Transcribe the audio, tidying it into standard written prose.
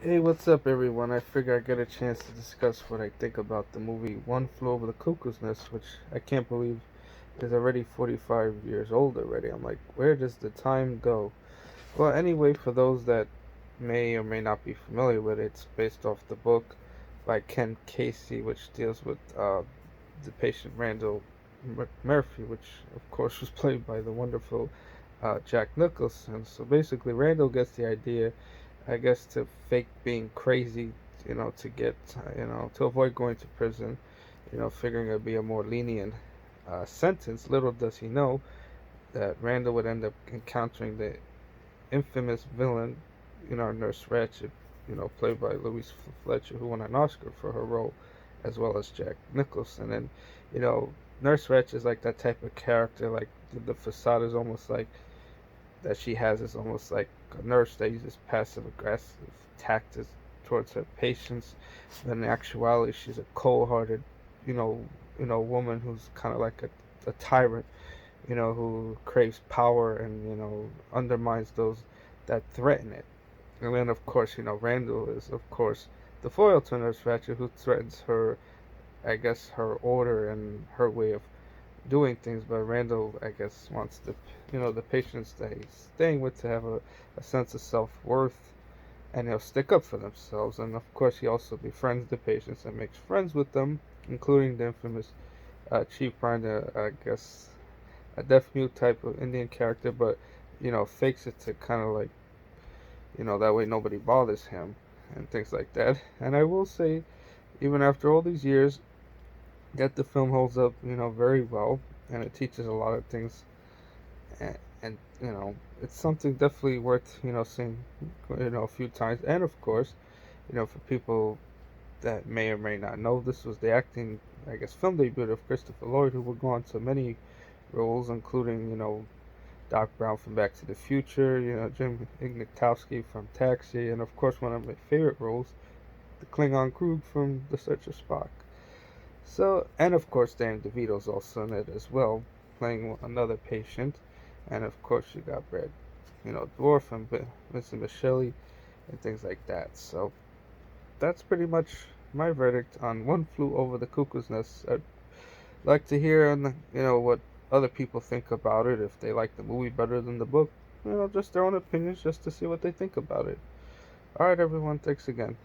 Hey, what's up, everyone? I figure I get a chance to discuss what I think about the movie One Flew Over the Cuckoo's Nest, which I can't believe is already 45 years old already. I'm like, where does the time go? Well, anyway, for those that may or may not be familiar with it, it's based off the book by Ken Casey, which deals with the patient Randall Murphy, which of course was played by the wonderful Jack Nicholson. So basically, Randall gets the idea, I guess, to fake being crazy, to get, to avoid going to prison, figuring it'd be a more lenient sentence. Little does he know that Randall would end up encountering the infamous villain, Nurse Ratched, played by Louise Fletcher, who won an Oscar for her role, as well as Jack Nicholson. And, you know, Nurse Ratched is like that type of character, like the facade is almost like that she has is almost like a nurse that uses passive aggressive tactics towards her patients. But in actuality, she's a cold-hearted, you know, woman who's kind of like a tyrant, who craves power and undermines those that threaten it. And then, of course, Randall is, of course, the foil to Nurse Ratched, who threatens her, I guess, her order and her way of doing things. But Randall, I guess, wants the patients that he's staying with to have a sense of self-worth, and he'll stick up for themselves. And of course, he also befriends the patients and makes friends with them, including the infamous Chief Brand, I guess, a deaf mute type of Indian character, but fakes it to kind of like that way nobody bothers him and things like that. And I will say, even after all these years, that the film holds up, very well, and it teaches a lot of things, and it's something definitely worth seeing, a few times. And of course, for people that may or may not know, this was the acting, I guess, film debut of Christopher Lloyd, who would go on to many roles, including Doc Brown from Back to the Future, Jim Ignatowski from Taxi, and of course one of my favorite roles, the Klingon Krug from The Search of Spock. So, and of course Dan DeVito's also in it as well, playing another patient, and of course you got Brad, Dwarf and Vincent Michele and things like that. So that's pretty much my verdict on One Flew Over the Cuckoo's Nest. I'd like to hear, what other people think about it, if they like the movie better than the book. Just their own opinions, just to see what they think about it. Alright, everyone, thanks again.